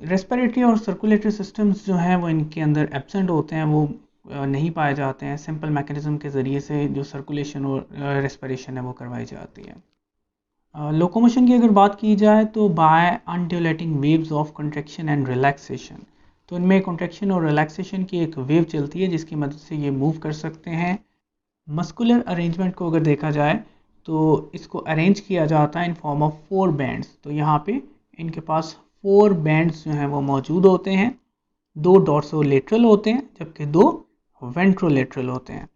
Respiratory और circulatory systems जो हैं वो इनके अंदर एब्सेंट होते हैं, वो नहीं पाए जाते हैं। सिंपल मैकेनिज्म के ज़रिए से जो सर्कुलेशन और रेस्पिरेशन है वो करवाई जाती है। लोकोमोशन की अगर बात की जाए तो by undulating waves of contraction and relaxation, तो इनमें कंट्रैक्शन और रिलैक्सेशन की एक वेव चलती है जिसकी मदद से ये मूव कर सकते हैं। मस्कुलर अरेंजमेंट को अगर देखा जाए तो इसको अरेंज किया जाता है इन फॉर्म ऑफ 4 बैंड्स। तो यहाँ पे इनके पास 4 बैंड्स जो हैं वो मौजूद होते हैं। 2 डॉर्सोलेटरल होते हैं जबकि 2 वेंट्रोलेटरल होते हैं।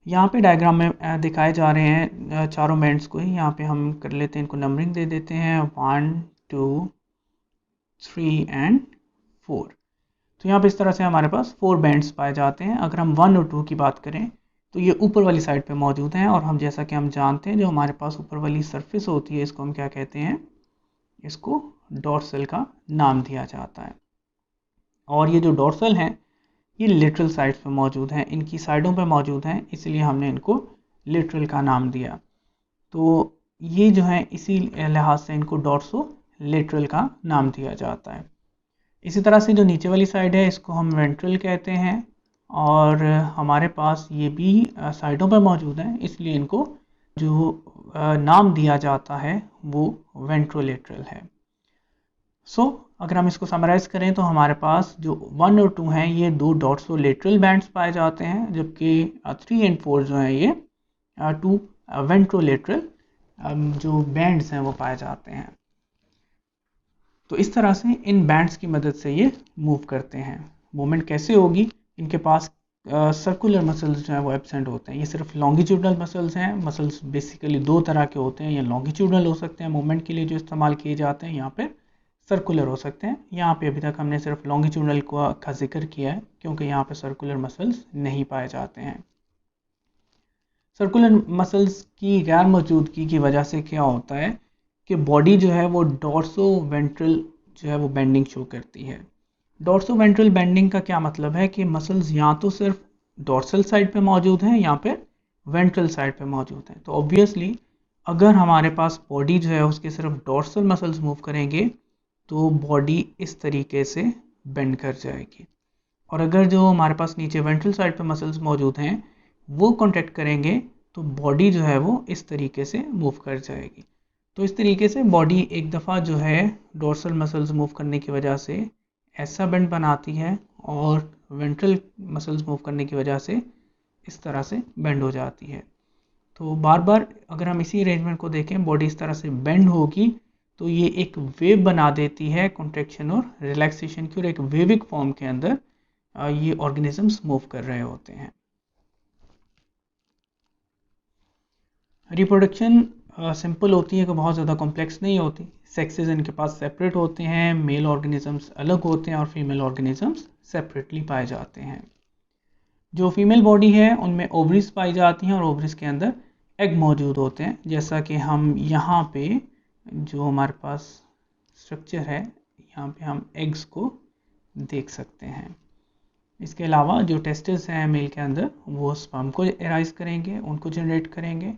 यहाँ पे डायग्राम में दिखाए जा रहे हैं चारों बैंड्स को ही। यहाँ पे हम कर लेते हैं, इनको नंबरिंग दे देते हैं 1 2 3 एंड 4। तो यहाँ पे इस तरह से हमारे पास 4 बैंड्स पाए जाते हैं। अगर हम 1 और 2 की बात करें तो ये ऊपर वाली साइड पे मौजूद हैं, और हम जैसा कि हम जानते हैं जो हमारे पास ऊपर वाली सरफेस होती है इसको हम क्या कहते हैं, इसको डॉर्सल का नाम दिया जाता है। और ये जो डॉर्सल हैं ये लिटरल साइड्स पे मौजूद हैं, इनकी साइडों पे मौजूद हैं, इसलिए हमने इनको लिटरल का नाम दिया। तो ये जो है इसी लिहाज से इनको डॉर्सो लेटरल का नाम दिया जाता है। इसी तरह से जो नीचे वाली साइड है इसको हम वेंट्रल कहते हैं, और हमारे पास ये भी साइडों पर मौजूद हैं, इसलिए इनको जो नाम दिया जाता है वो वेंट्रोलेटरल है। अगर हम इसको समराइज़ करें तो हमारे पास जो 1 और 2 हैं ये 2 डॉर्सोलेटरल बैंड्स पाए जाते हैं, जबकि 3 एंड 4 जो हैं ये 2 वेंट्रोलेटरल जो बैंड्स हैं वो पाए जाते हैं। तो इस तरह से इन बैंड्स की मदद से ये मूव करते हैं। मूवमेंट कैसे होगी, इनके पास सर्कुलर मसल्स जो हैं वो एब्सेंट होते हैं। ये सिर्फ लॉन्गिट्यूडनल मसल्स हैं। मसल्स बेसिकली 2 तरह के होते हैं, या लॉन्गिट्यूडनल हो सकते हैं मूवमेंट के लिए जो इस्तेमाल किए जाते हैं, यहाँ पर सर्कुलर हो सकते हैं। यहाँ पे अभी तक हमने सिर्फ लॉन्गिट्यूडनल का जिक्र किया है क्योंकि यहाँ पे सर्कुलर मसल्स नहीं पाए जाते हैं। सर्कुलर मसल्स की गैर मौजूदगी की वजह से क्या होता है कि बॉडी जो है वो डॉर्सो वेंट्रल जो है वो बेंडिंग शो करती है। डॉर्सो वेंट्रल बेंडिंग का क्या मतलब है कि मसल्स या तो सिर्फ डॉर्सल साइड पे मौजूद हैं या फिर वेंट्रल साइड पे मौजूद हैं। तो ऑब्वियसली अगर हमारे पास बॉडी जो है उसके सिर्फ डॉर्सल मसल्स मूव करेंगे तो बॉडी इस तरीके से बेंड कर जाएगी, और अगर जो हमारे पास नीचे वेंट्रल साइड पे मसल्स मौजूद हैं वो कॉन्ट्रैक्ट करेंगे तो बॉडी जो है वो इस तरीके से मूव कर जाएगी। तो इस तरीके से बॉडी एक दफ़ा जो है डोर्सल मसल्स मूव करने की वजह से ऐसा बेंड बनाती है, और वेंट्रल मसल्स मूव करने की वजह से इस तरह से बेंड हो जाती है। तो बार बार अगर हम इसी अरेंजमेंट को देखें, बॉडी इस तरह से बेंड होगी तो ये एक वेव बना देती है कॉन्ट्रैक्शन और रिलैक्सेशन की, और एक वेविक फॉर्म के अंदर ये ऑर्गेनिजम्स मूव कर रहे होते हैं। रिप्रोडक्शन सिंपल होती है कि बहुत ज़्यादा कॉम्प्लेक्स नहीं होती। सेक्सेस इनके पास सेपरेट होते हैं, मेल ऑर्गेनिजम्स अलग होते हैं और फीमेल ऑर्गेनिजम्स सेपरेटली पाए जाते हैं। जो फीमेल बॉडी है उनमें ओवरीज पाई जाती हैं और ओवरीज के अंदर एग मौजूद होते हैं, जैसा कि हम यहाँ पे जो हमारे पास स्ट्रक्चर है यहाँ पे हम एग्स को देख सकते हैं। इसके अलावा जो टेस्टिस हैं मेल के अंदर वो स्पर्म को एराइज करेंगे, उनको जनरेट करेंगे,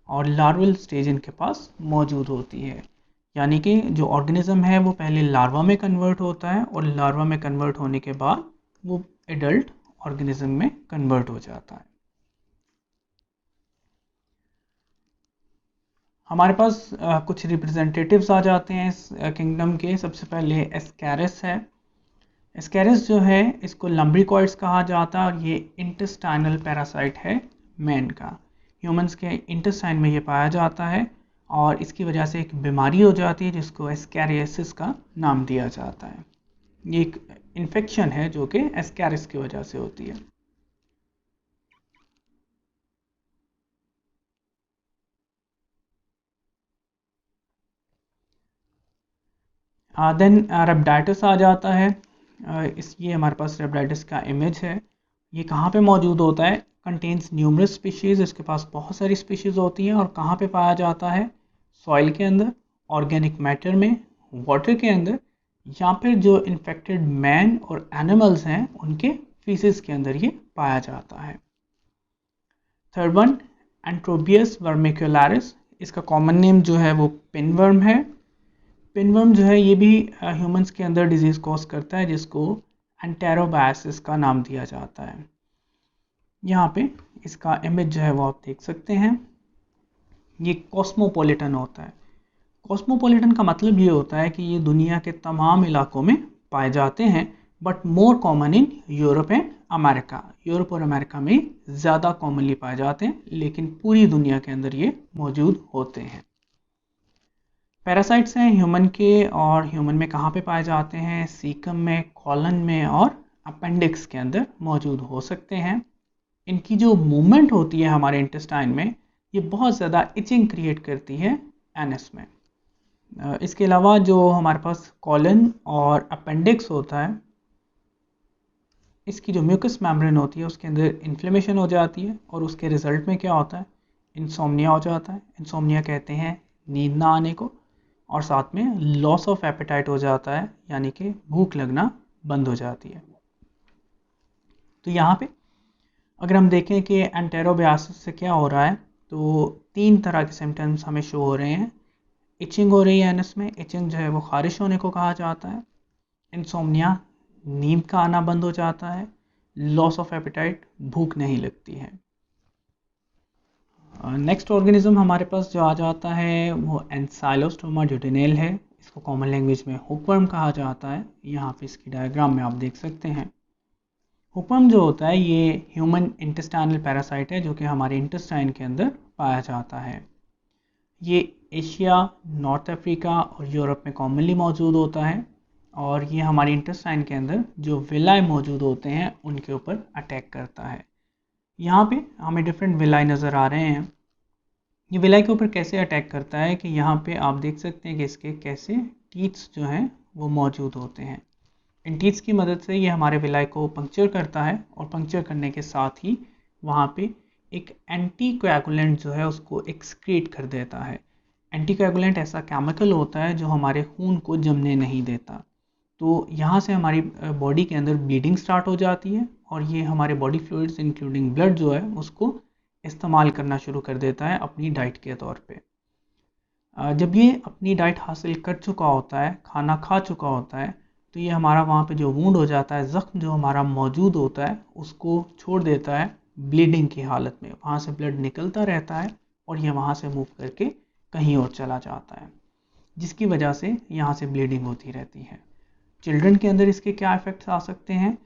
और लार्वल स्टेज इनके पास मौजूद होती है। यानी कि जो ऑर्गेनिज्म है वो पहले लार्वा में कन्वर्ट होता है, और लार्वा में कन्वर्ट होने के बाद वो एडल्ट ऑर्गेनिज्म में कन्वर्ट हो जाता है। हमारे पास कुछ रिप्रेजेंटेटिव्स आ जाते हैं इस किंगडम के। सबसे पहले एस्कैरिस है। एस्कैरिस जो है इसको लम्ब्रिकॉइड्स कहा जाता है, और ये इंटेस्टाइनल पैरासाइट है मैन का। ह्यूमंस के इंटेस्टाइन में ये पाया जाता है, और इसकी वजह से एक बीमारी हो जाती है जिसको एस्कैरियोसिस का नाम दिया जाता है। ये एक इन्फेक्शन है जो कि एस्कैरिस की वजह से होती है। देन रेप्टाइटिस आ जाता है। ये हमारे पास रेप्टाइटिस का इमेज है। ये कहाँ पे मौजूद होता है, कंटेन्स न्यूमरस स्पीशीज़, इसके पास बहुत सारी स्पीशीज़ होती हैं। और कहाँ पे पाया जाता है, सॉइल के अंदर, ऑर्गेनिक मैटर में, वाटर के अंदर, या फिर जो इन्फेक्टेड मैन और एनिमल्स हैं उनके फीसेस के अंदर ये पाया जाता है। थर्ड वन एंट्रोबियस वर्मिकुलरिस, इसका कॉमन नेम जो है वो पिनवर्म है। पिनवर्म जो है ये भी ह्यूमंस के अंदर डिजीज़ कॉज करता है, जिसको एंटेरोबायसिस का नाम दिया जाता है। यहाँ पे इसका इमेज जो है वो आप देख सकते हैं। ये कॉस्मोपॉलिटन होता है। कॉस्मोपॉलिटन का मतलब ये होता है कि ये दुनिया के तमाम इलाकों में पाए जाते हैं, but more common in Europe and America. Europe और अमेरिका में ज़्यादा कॉमनली पाए जाते हैं, लेकिन पूरी दुनिया के अंदर ये मौजूद होते हैं। पैरासाइट्स हैं ह्यूमन के, और ह्यूमन में कहाँ पे पाए जाते हैं? सीकम में, कॉलन में और अपेंडिक्स के अंदर मौजूद हो सकते हैं। इनकी जो मूवमेंट होती है हमारे इंटेस्टाइन में, ये बहुत ज़्यादा इचिंग क्रिएट करती है एनस में। इसके अलावा जो हमारे पास कॉलन और अपेंडिक्स होता है, इसकी जो म्यूकस मेम्ब्रेन होती है उसके अंदर इन्फ्लेमेशन हो जाती है, और उसके रिजल्ट में क्या होता है? इंसोम्निया हो जाता है। इंसोम्निया कहते हैं नींद ना आने को, और साथ में लॉस ऑफ एपेटाइट हो जाता है, यानी कि भूख लगना बंद हो जाती है। तो यहाँ पे अगर हम देखें कि एंटेरोबायसिस से क्या हो रहा है, तो 3 तरह के सिम्टम्स हमें शो हो रहे हैं। इचिंग हो रही है एनस में, इचिंग जो है वो खारिश होने को कहा जाता है। इंसोम्निया, नींद का आना बंद हो जाता है। लॉस ऑफ एपेटाइट, भूख नहीं लगती है। नेक्स्ट ऑर्गेनिज्म हमारे पास जो आ जाता है वो एंसाइलोस्टोमा ड्यूटेनेल है। इसको कॉमन लैंग्वेज में हुकवर्म कहा जाता है। यहाँ पे इसकी डायग्राम में आप देख सकते हैं। हुकवर्म जो होता है ये ह्यूमन इंटेस्टाइनल पैरासाइट है, जो कि हमारे इंटेस्टाइन के अंदर पाया जाता है। ये एशिया, नॉर्थ अफ्रीका और यूरोप में कॉमनली मौजूद होता है, और ये हमारे इंटेस्टाइन के अंदर जो विलाई मौजूद होते हैं उनके ऊपर अटैक करता है। यहाँ पे हमें डिफरेंट विलाई नज़र आ रहे हैं। ये विलाई के ऊपर कैसे अटैक करता है कि यहाँ पे आप देख सकते हैं कि इसके कैसे टीथ्स जो हैं वो मौजूद होते हैं। इन टीथ्स की मदद से ये हमारे विलाई को पंक्चर करता है, और पंक्चर करने के साथ ही वहाँ पे एक एंटीकोएगुलेंट जो है उसको एक्सक्रीट कर देता है। एंटीकोएगुलेंट ऐसा केमिकल होता है जो हमारे खून को जमने नहीं देता। तो यहाँ से हमारी बॉडी के अंदर ब्लीडिंग स्टार्ट हो जाती है, और ये हमारे बॉडी फ्लूइड्स इंक्लूडिंग ब्लड जो है उसको इस्तेमाल करना शुरू कर देता है अपनी डाइट के तौर पे। जब ये अपनी डाइट हासिल कर चुका होता है, खाना खा चुका होता है, तो ये हमारा वहाँ पे जो वूंड हो जाता है, ज़ख्म जो हमारा मौजूद होता है उसको छोड़ देता है ब्लीडिंग की हालत में। वहाँ से ब्लड निकलता रहता है, और ये वहाँ से मूव करके कहीं और चला जाता है, जिसकी वजह से यहाँ से ब्लीडिंग होती रहती है। चिल्ड्रन के अंदर इसके क्या इफ़ेक्ट्स आ सकते हैं?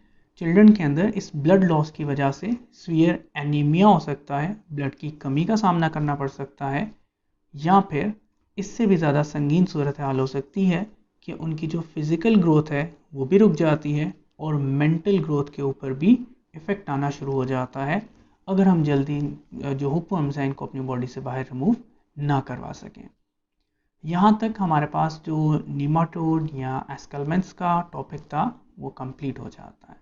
चिल्ड्रन के अंदर इस ब्लड लॉस की वजह से सीवियर एनीमिया हो सकता है, ब्लड की कमी का सामना करना पड़ सकता है, या फिर इससे भी ज़्यादा संगीन सूरत हाल हो सकती है कि उनकी जो फिज़िकल ग्रोथ है वो भी रुक जाती है, और मेंटल ग्रोथ के ऊपर भी इफ़ेक्ट आना शुरू हो जाता है, अगर हम जल्दी जो हुकवर्म्स हैं इनको अपनी बॉडी से बाहर रिमूव ना करवा सकें। यहाँ तक हमारे पास जो निमाटोड या एस्केलमेंट्स का टॉपिक था वो कंप्लीट हो जाता है।